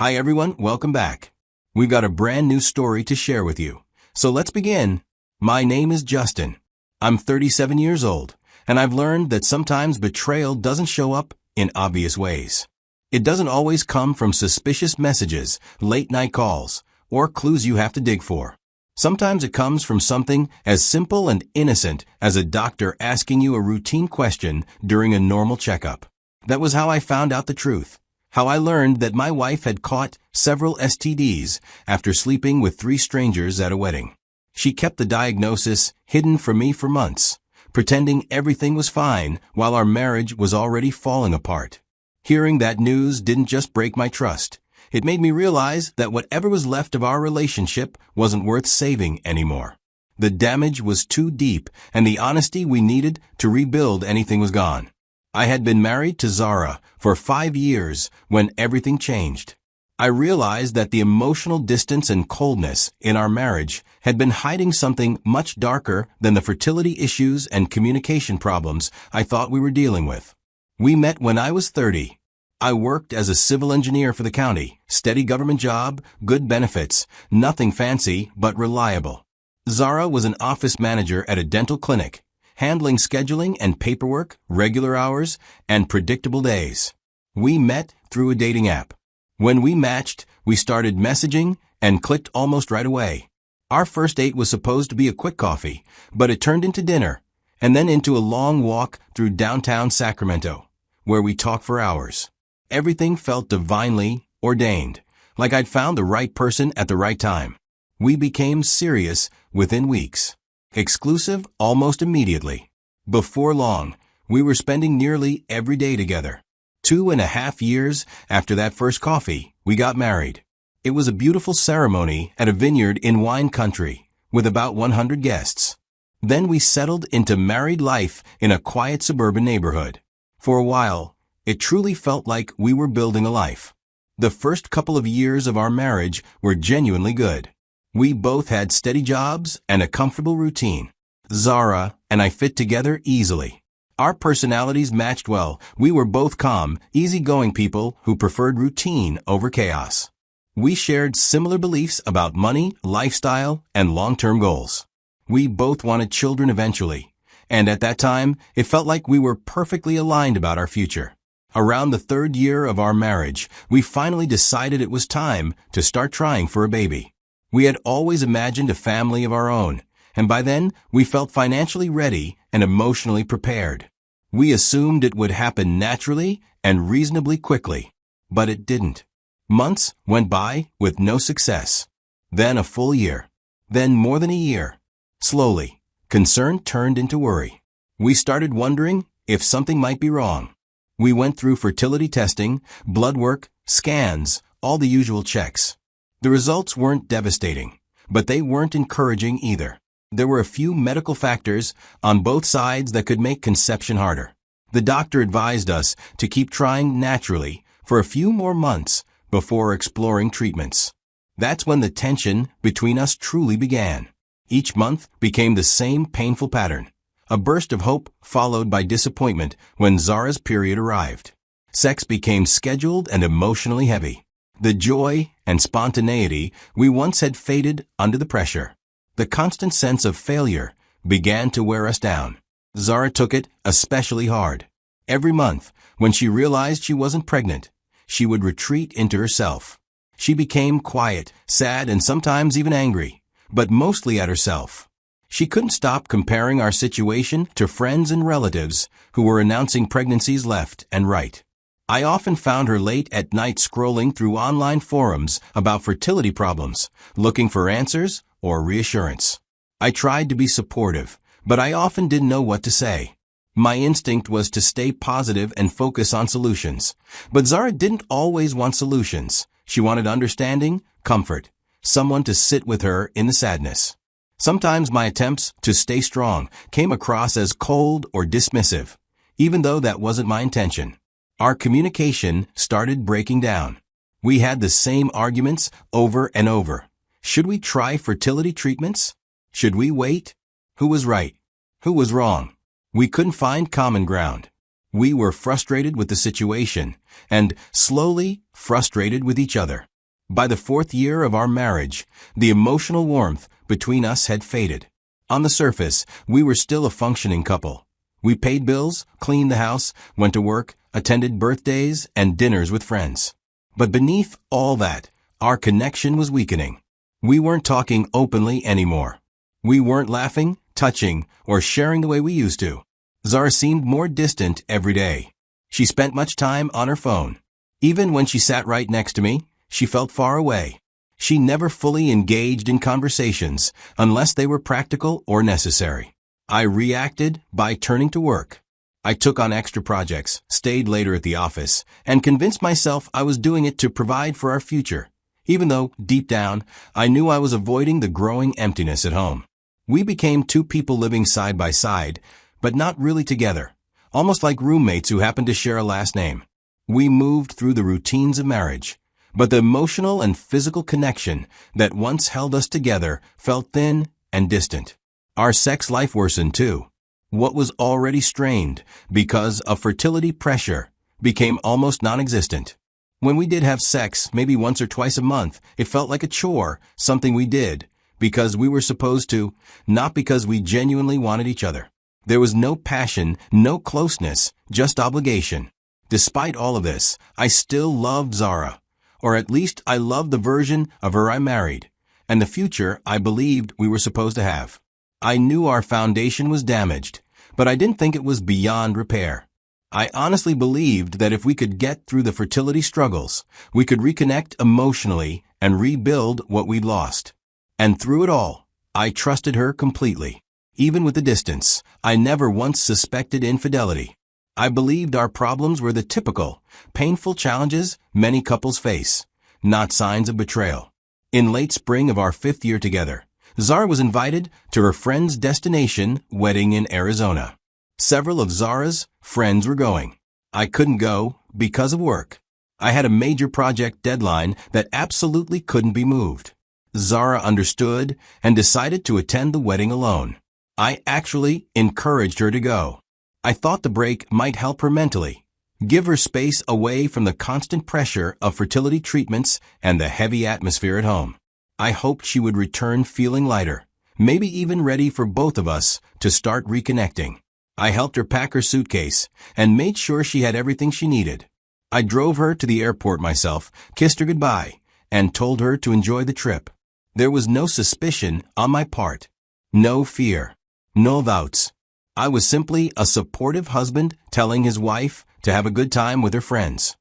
Hi everyone, welcome back. We've got a brand new story to share with you. So let's begin. My name is Justin. I'm 37 years old, and I've learned that sometimes betrayal doesn't show up in obvious ways. It doesn't always come from suspicious messages, late-night calls, or clues you have to dig for. Sometimes it comes from something as simple and innocent as a doctor asking you a routine question during a normal checkup. That was how I found out the truth. How I learned that my wife had caught several STDs after sleeping with 3 strangers at a wedding. She kept the diagnosis hidden from me for months, pretending everything was fine while our marriage was already falling apart. Hearing that news didn't just break my trust. It made me realize that whatever was left of our relationship wasn't worth saving anymore. The damage was too deep, and the honesty we needed to rebuild anything was gone. I had been married to Zara for 5 years when everything changed. I realized that the emotional distance and coldness in our marriage had been hiding something much darker than the fertility issues and communication problems I thought we were dealing with. We met when I was 30. I worked as a civil engineer for the county, steady government job, good benefits, nothing fancy but reliable. Zara was an office manager at a dental clinic, handling scheduling and paperwork, regular hours, and predictable days. We met through a dating app. When we matched, we started messaging and clicked almost right away. Our first date was supposed to be a quick coffee, but it turned into dinner, and then into a long walk through downtown Sacramento, where we talked for hours. Everything felt divinely ordained, like I'd found the right person at the right time. We became serious within weeks. Exclusive almost immediately. Before long, we were spending nearly every day together. 2.5 years after that first coffee, we got married. It was a beautiful ceremony at a vineyard in wine country, with about 100 guests. Then we settled into married life in a quiet suburban neighborhood. For a while, it truly felt like we were building a life. The first couple of years of our marriage were genuinely good. We both had steady jobs and a comfortable routine. Zara and I fit together easily. Our personalities matched well. We were both calm, easygoing people who preferred routine over chaos. We shared similar beliefs about money, lifestyle, and long-term goals. We both wanted children eventually, and at that time, it felt like we were perfectly aligned about our future. Around the 3rd year of our marriage, we finally decided it was time to start trying for a baby. We had always imagined a family of our own, and by then, we felt financially ready and emotionally prepared. We assumed it would happen naturally and reasonably quickly, but it didn't. Months went by with no success. Then a full year. Then more than a year. Slowly, concern turned into worry. We started wondering if something might be wrong. We went through fertility testing, blood work, scans, all the usual checks. The results weren't devastating, but they weren't encouraging either. There were a few medical factors on both sides that could make conception harder. The doctor advised us to keep trying naturally for a few more months before exploring treatments. That's when the tension between us truly began. Each month became the same painful pattern. A burst of hope followed by disappointment when Zara's period arrived. Sex became scheduled and emotionally heavy. The joy and spontaneity we once had faded under the pressure. The constant sense of failure began to wear us down. Zara took it especially hard. Every month, when she realized she wasn't pregnant, she would retreat into herself. She became quiet, sad, and sometimes even angry, but mostly at herself. She couldn't stop comparing our situation to friends and relatives who were announcing pregnancies left and right. I often found her late at night scrolling through online forums about fertility problems, looking for answers or reassurance. I tried to be supportive, but I often didn't know what to say. My instinct was to stay positive and focus on solutions. But Zara didn't always want solutions. She wanted understanding, comfort, someone to sit with her in the sadness. Sometimes my attempts to stay strong came across as cold or dismissive, even though that wasn't my intention. Our communication started breaking down. We had the same arguments over and over. Should we try fertility treatments? Should we wait? Who was right? Who was wrong? We couldn't find common ground. We were frustrated with the situation, and slowly frustrated with each other. By the 4th year of our marriage, the emotional warmth between us had faded. On the surface, we were still a functioning couple. We paid bills, cleaned the house, went to work, attended birthdays and dinners with friends. But beneath all that, our connection was weakening. We weren't talking openly anymore. We weren't laughing, touching, or sharing the way we used to. Zara seemed more distant every day. She spent much time on her phone. Even when she sat right next to me, she felt far away. She never fully engaged in conversations unless they were practical or necessary. I reacted by turning to work. I took on extra projects, stayed later at the office, and convinced myself I was doing it to provide for our future, even though, deep down, I knew I was avoiding the growing emptiness at home. We became two people living side by side, but not really together, almost like roommates who happened to share a last name. We moved through the routines of marriage, but the emotional and physical connection that once held us together felt thin and distant. Our sex life worsened too. What was already strained because of fertility pressure became almost non-existent. When we did have sex, maybe once or twice a month, it felt like a chore, something we did because we were supposed to, not because we genuinely wanted each other. There was no passion, no closeness, just obligation. Despite all of this, I still loved Zara, or at least I loved the version of her I married, and the future I believed we were supposed to have. I knew our foundation was damaged, but I didn't think it was beyond repair. I honestly believed that if we could get through the fertility struggles, we could reconnect emotionally and rebuild what we'd lost. And through it all, I trusted her completely. Even with the distance, I never once suspected infidelity. I believed our problems were the typical, painful challenges many couples face, not signs of betrayal. In late spring of our 5th year together, Zara was invited to her friend's destination wedding in Arizona. Several of Zara's friends were going. I couldn't go because of work. I had a major project deadline that absolutely couldn't be moved. Zara understood and decided to attend the wedding alone. I actually encouraged her to go. I thought the break might help her mentally, give her space away from the constant pressure of fertility treatments and the heavy atmosphere at home. I hoped she would return feeling lighter, maybe even ready for both of us to start reconnecting. I helped her pack her suitcase and made sure she had everything she needed. I drove her to the airport myself, kissed her goodbye, and told her to enjoy the trip. There was no suspicion on my part, no fear, no doubts. I was simply a supportive husband telling his wife to have a good time with her friends.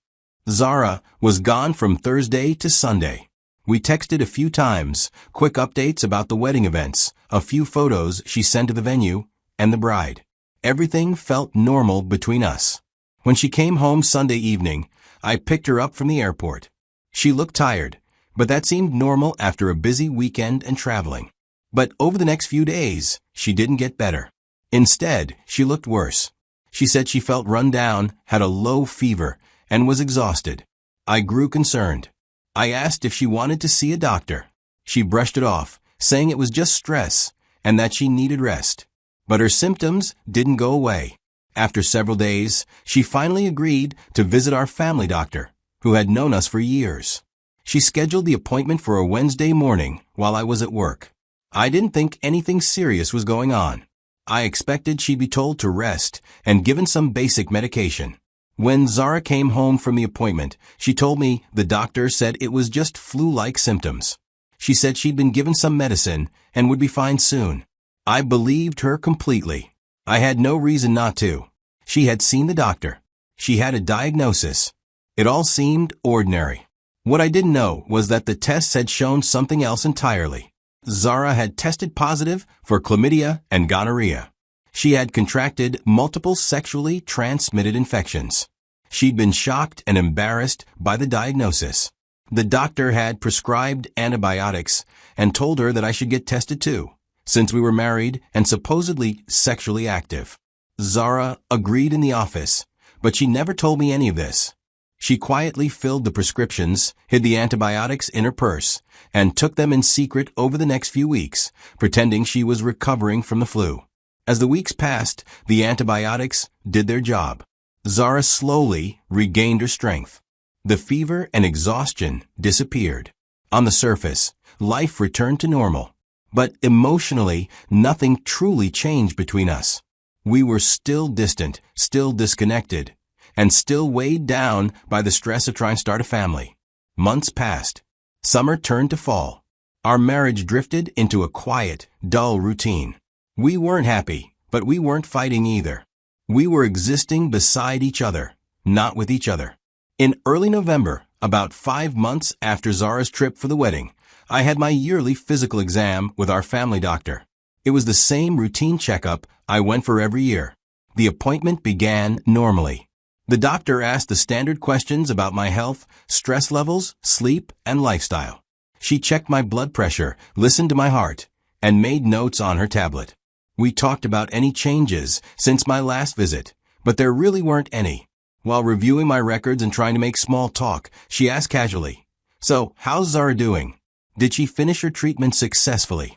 Zara was gone from Thursday to Sunday. We texted a few times, quick updates about the wedding events, a few photos she sent to the venue, and the bride. Everything felt normal between us. When she came home Sunday evening, I picked her up from the airport. She looked tired, but that seemed normal after a busy weekend and traveling. But over the next few days, she didn't get better. Instead, she looked worse. She said she felt run down, had a low fever, and was exhausted. I grew concerned. I asked if she wanted to see a doctor. She brushed it off, saying it was just stress and that she needed rest. But her symptoms didn't go away. After several days, she finally agreed to visit our family doctor, who had known us for years. She scheduled the appointment for a Wednesday morning while I was at work. I didn't think anything serious was going on. I expected she'd be told to rest and given some basic medication. When Zara came home from the appointment, she told me the doctor said it was just flu-like symptoms. She said she'd been given some medicine and would be fine soon. I believed her completely. I had no reason not to. She had seen the doctor. She had a diagnosis. It all seemed ordinary. What I didn't know was that the tests had shown something else entirely. Zara had tested positive for chlamydia and gonorrhea. She had contracted multiple sexually transmitted infections. She'd been shocked and embarrassed by the diagnosis. The doctor had prescribed antibiotics and told her that I should get tested too, since we were married and supposedly sexually active. Zara agreed in the office, but she never told me any of this. She quietly filled the prescriptions, hid the antibiotics in her purse, and took them in secret over the next few weeks, pretending she was recovering from the flu. As the weeks passed, the antibiotics did their job. Zara slowly regained her strength. The fever and exhaustion disappeared. On the surface, life returned to normal. But emotionally, nothing truly changed between us. We were still distant, still disconnected, and still weighed down by the stress of trying to start a family. Months passed. Summer turned to fall. Our marriage drifted into a quiet, dull routine. We weren't happy, but we weren't fighting either. We were existing beside each other, not with each other. In early November, about 5 months after Zara's trip for the wedding, I had my yearly physical exam with our family doctor. It was the same routine checkup I went for every year. The appointment began normally. The doctor asked the standard questions about my health, stress levels, sleep, and lifestyle. She checked my blood pressure, listened to my heart, and made notes on her tablet. We talked about any changes since my last visit, but there really weren't any. While reviewing my records and trying to make small talk, she asked casually, "So, how's Zara doing? Did she finish her treatment successfully?"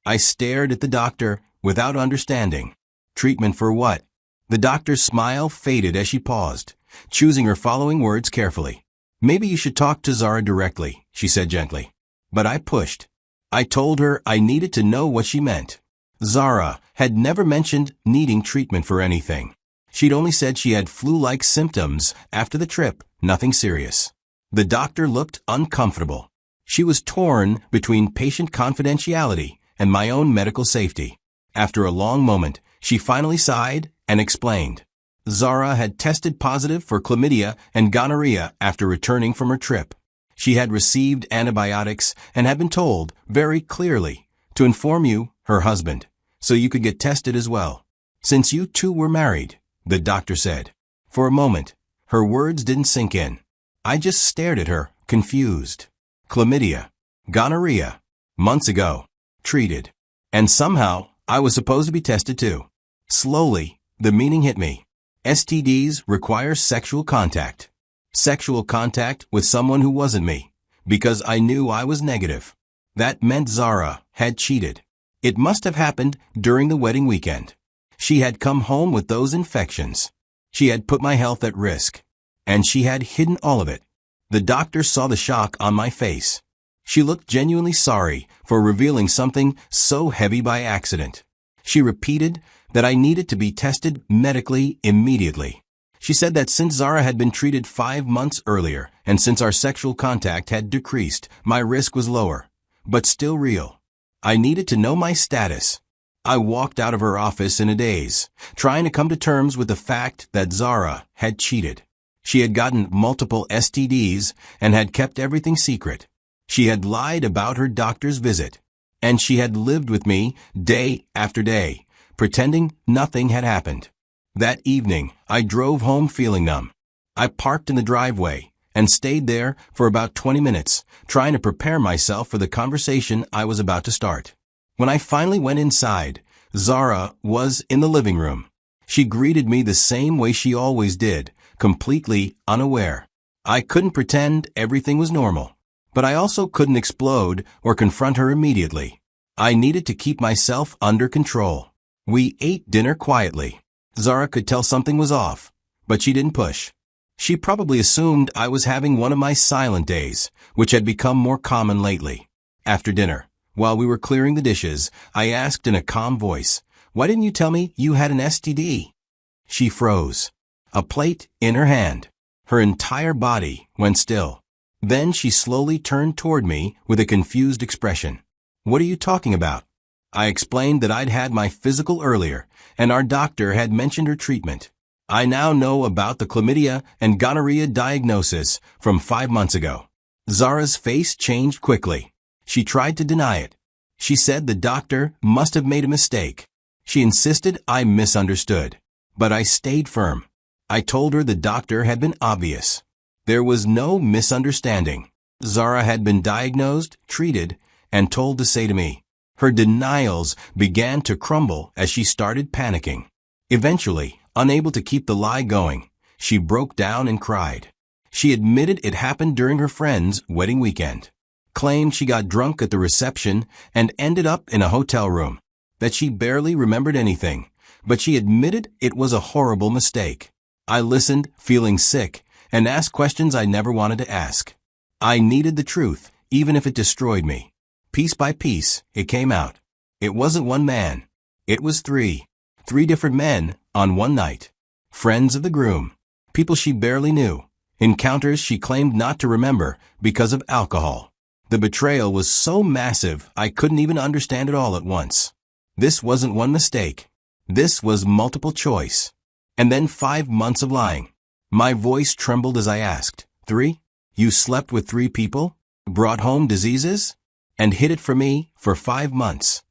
I stared at the doctor without understanding. Treatment for what? The doctor's smile faded as she paused, choosing her following words carefully. "Maybe you should talk to Zara directly," she said gently. But I pushed. I told her I needed to know what she meant. Zara had never mentioned needing treatment for anything. She'd only said she had flu-like symptoms after the trip, nothing serious. The doctor looked uncomfortable. She was torn between patient confidentiality and my own medical safety. After a long moment, she finally sighed and explained. Zara had tested positive for chlamydia and gonorrhea after returning from her trip. She had received antibiotics and had been told, very clearly, to inform you, her husband, so you could get tested as well. Since you two were married, the doctor said. For a moment, her words didn't sink in. I just stared at her, confused. Chlamydia, gonorrhea, months ago, treated. And somehow, I was supposed to be tested too. Slowly, the meaning hit me. STDs require sexual contact. Sexual contact with someone who wasn't me, because I knew I was negative. That meant Zara had cheated. It must have happened during the wedding weekend. She had come home with those infections. She had put my health at risk. And she had hidden all of it. The doctor saw the shock on my face. She looked genuinely sorry for revealing something so heavy by accident. She repeated that I needed to be tested medically immediately. She said that since Zara had been treated 5 months earlier, and since our sexual contact had decreased, my risk was lower, but still real. I needed to know my status. I walked out of her office in a daze, trying to come to terms with the fact that Zara had cheated. She had gotten multiple STDs and had kept everything secret. She had lied about her doctor's visit, and she had lived with me day after day, pretending nothing had happened. That evening, I drove home feeling numb. I parked in the driveway and stayed there for about 20 minutes, trying to prepare myself for the conversation I was about to start. When I finally went inside, Zara was in the living room. She greeted me the same way she always did, completely unaware. I couldn't pretend everything was normal, but I also couldn't explode or confront her immediately. I needed to keep myself under control. We ate dinner quietly. Zara could tell something was off, but she didn't push. She probably assumed I was having one of my silent days, which had become more common lately. After dinner, while we were clearing the dishes, I asked in a calm voice, "Why didn't you tell me you had an STD?" She froze, a plate in her hand. Her entire body went still. Then she slowly turned toward me with a confused expression. "What are you talking about?" I explained that I'd had my physical earlier, and our doctor had mentioned her treatment. I now know about the chlamydia and gonorrhea diagnosis from 5 months ago. Zara's face changed quickly. She tried to deny it. She said the doctor must have made a mistake. She insisted I misunderstood. But I stayed firm. I told her the doctor had been obvious. There was no misunderstanding. Zara had been diagnosed, treated, and told to say to me. Her denials began to crumble as she started panicking. Eventually, unable to keep the lie going, she broke down and cried. She admitted it happened during her friend's wedding weekend, claimed she got drunk at the reception and ended up in a hotel room, that she barely remembered anything, but she admitted it was a horrible mistake. I listened, feeling sick, and asked questions I never wanted to ask. I needed the truth, even if it destroyed me. Piece by piece, it came out. It wasn't one man. It was three. 3 different men, on one night. Friends of the groom. People she barely knew. Encounters she claimed not to remember because of alcohol. The betrayal was so massive I couldn't even understand it all at once. This wasn't one mistake. This was multiple choice. And then 5 months of lying. My voice trembled as I asked, 3? You slept with 3 people? Brought home diseases? And hid it from me for 5 months.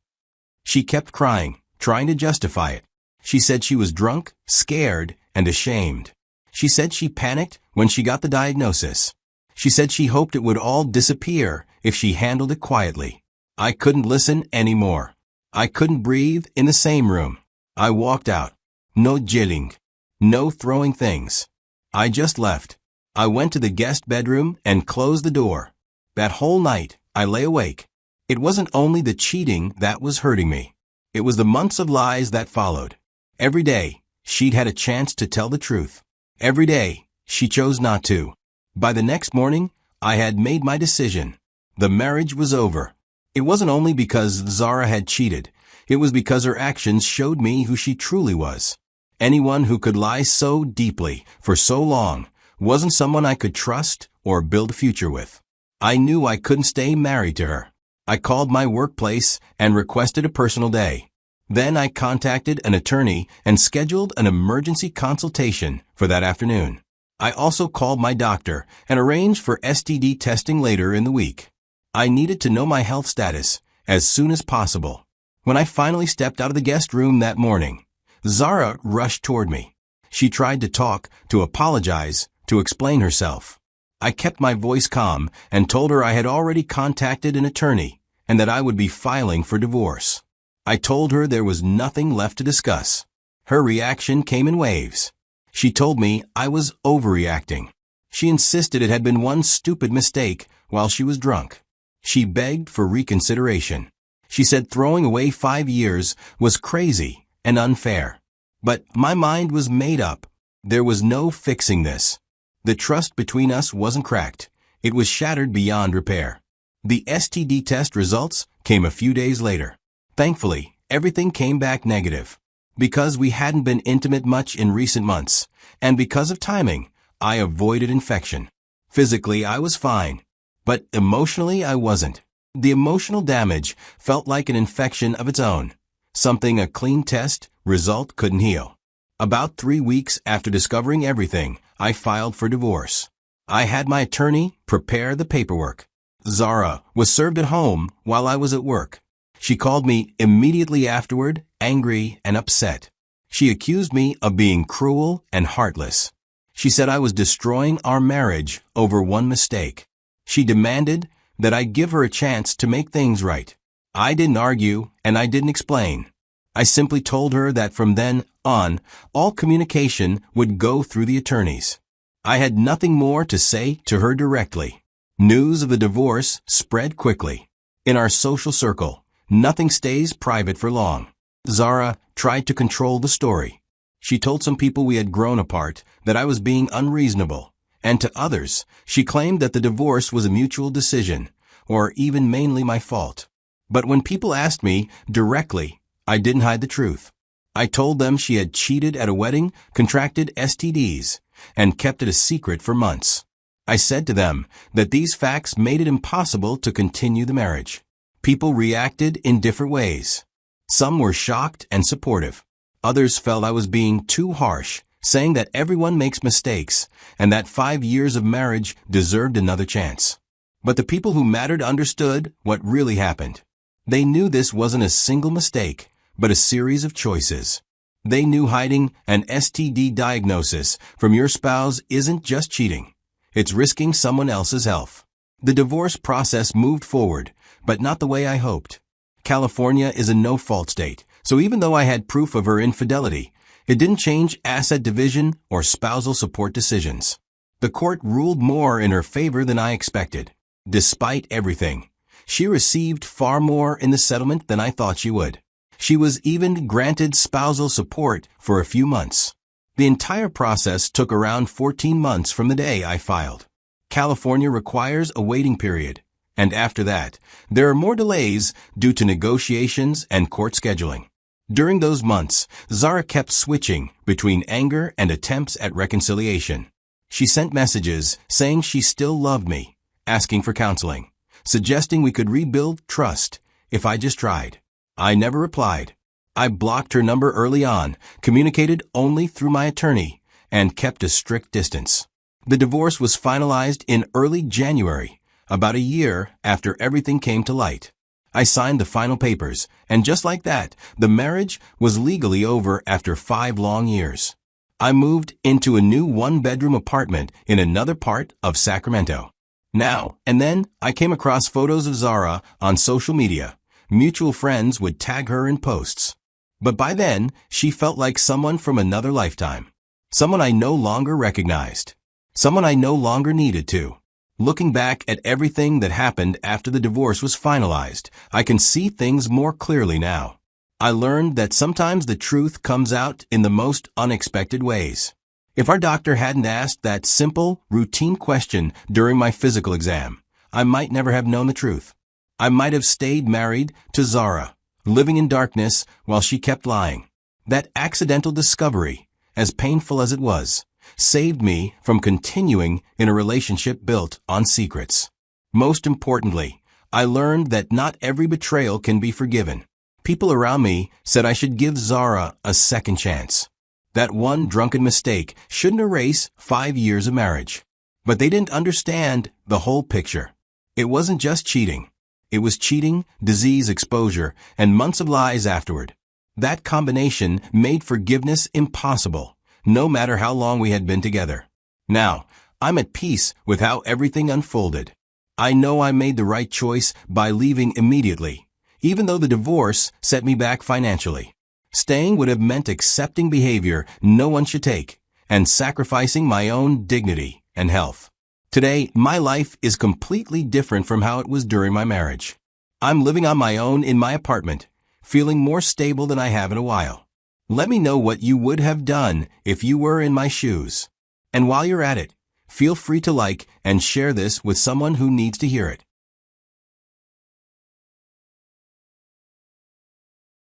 She kept crying, trying to justify it. She said she was drunk, scared, and ashamed. She said she panicked when she got the diagnosis. She said she hoped it would all disappear if she handled it quietly. I couldn't listen anymore. I couldn't breathe in the same room. I walked out. No jilling. No throwing things. I just left. I went to the guest bedroom and closed the door. That whole night, I lay awake. It wasn't only the cheating that was hurting me. It was the months of lies that followed. Every day, she'd had a chance to tell the truth. Every day, she chose not to. By the next morning, I had made my decision. The marriage was over. It wasn't only because Zara had cheated. It was because her actions showed me who she truly was. Anyone who could lie so deeply, for so long, wasn't someone I could trust or build a future with. I knew I couldn't stay married to her. I called my workplace and requested a personal day. Then I contacted an attorney and scheduled an emergency consultation for that afternoon. I also called my doctor and arranged for STD testing later in the week. I needed to know my health status as soon as possible. When I finally stepped out of the guest room that morning, Zara rushed toward me. She tried to talk, to apologize, to explain herself. I kept my voice calm and told her I had already contacted an attorney and that I would be filing for divorce. I told her there was nothing left to discuss. Her reaction came in waves. She told me I was overreacting. She insisted it had been one stupid mistake while she was drunk. She begged for reconsideration. She said throwing away 5 years was crazy and unfair. But my mind was made up. There was no fixing this. The trust between us wasn't cracked. It was shattered beyond repair. The STD test results came a few days later. Thankfully, everything came back negative. Because we hadn't been intimate much in recent months, and because of timing, I avoided infection. Physically, I was fine, but emotionally, I wasn't. The emotional damage felt like an infection of its own, something a clean test result couldn't heal. About 3 weeks after discovering everything, I filed for divorce. I had my attorney prepare the paperwork. Zara was served at home while I was at work. She called me immediately afterward, angry and upset. She accused me of being cruel and heartless. She said I was destroying our marriage over one mistake. She demanded that I give her a chance to make things right. I didn't argue and I didn't explain. I simply told her that from then on, all communication would go through the attorneys. I had nothing more to say to her directly. News of the divorce spread quickly. In our social circle, nothing stays private for long. Zara tried to control the story. She told some people we had grown apart that I was being unreasonable, and to others, she claimed that the divorce was a mutual decision, or even mainly my fault. But when people asked me directly, I didn't hide the truth. I told them she had cheated at a wedding, contracted STDs, and kept it a secret for months. I said to them that these facts made it impossible to continue the marriage. People reacted in different ways. Some were shocked and supportive. Others felt I was being too harsh, saying that everyone makes mistakes and that 5 years of marriage deserved another chance. But the people who mattered understood what really happened. They knew this wasn't a single mistake, but a series of choices. They knew hiding an STD diagnosis from your spouse isn't just cheating. It's risking someone else's health. The divorce process moved forward, but not the way I hoped. California is a no-fault state, so even though I had proof of her infidelity, it didn't change asset division or spousal support decisions. The court ruled more in her favor than I expected. Despite everything, she received far more in the settlement than I thought she would. She was even granted spousal support for a few months. The entire process took around 14 months from the day I filed. California requires a waiting period, and after that, there are more delays due to negotiations and court scheduling. During those months, Zara kept switching between anger and attempts at reconciliation. She sent messages saying she still loved me, asking for counseling, suggesting we could rebuild trust if I just tried. I never replied. I blocked her number early on, communicated only through my attorney, and kept a strict distance. The divorce was finalized in early January, about a year after everything came to light. I signed the final papers, and just like that, the marriage was legally over after 5 long years. I moved into a new 1-bedroom apartment in another part of Sacramento. Now and then, I came across photos of Zara on social media. Mutual friends would tag her in posts. But by then, she felt like someone from another lifetime. Someone I no longer recognized. Someone I no longer needed to. Looking back at everything that happened after the divorce was finalized, I can see things more clearly now. I learned that sometimes the truth comes out in the most unexpected ways. If our doctor hadn't asked that simple, routine question during my physical exam, I might never have known the truth. I might have stayed married to Zara, living in darkness while she kept lying. That accidental discovery, as painful as it was, saved me from continuing in a relationship built on secrets. Most importantly, I learned that not every betrayal can be forgiven. People around me said I should give Zara a second chance. That one drunken mistake shouldn't erase 5 years of marriage. But they didn't understand the whole picture. It wasn't just cheating. It was cheating, disease exposure, and months of lies afterward. That combination made forgiveness impossible, no matter how long we had been together. Now, I'm at peace with how everything unfolded. I know I made the right choice by leaving immediately, even though the divorce set me back financially. Staying would have meant accepting behavior no one should take and sacrificing my own dignity and health. Today, my life is completely different from how it was during my marriage. I'm living on my own in my apartment, feeling more stable than I have in a while. Let me know what you would have done if you were in my shoes. And while you're at it, feel free to like and share this with someone who needs to hear it.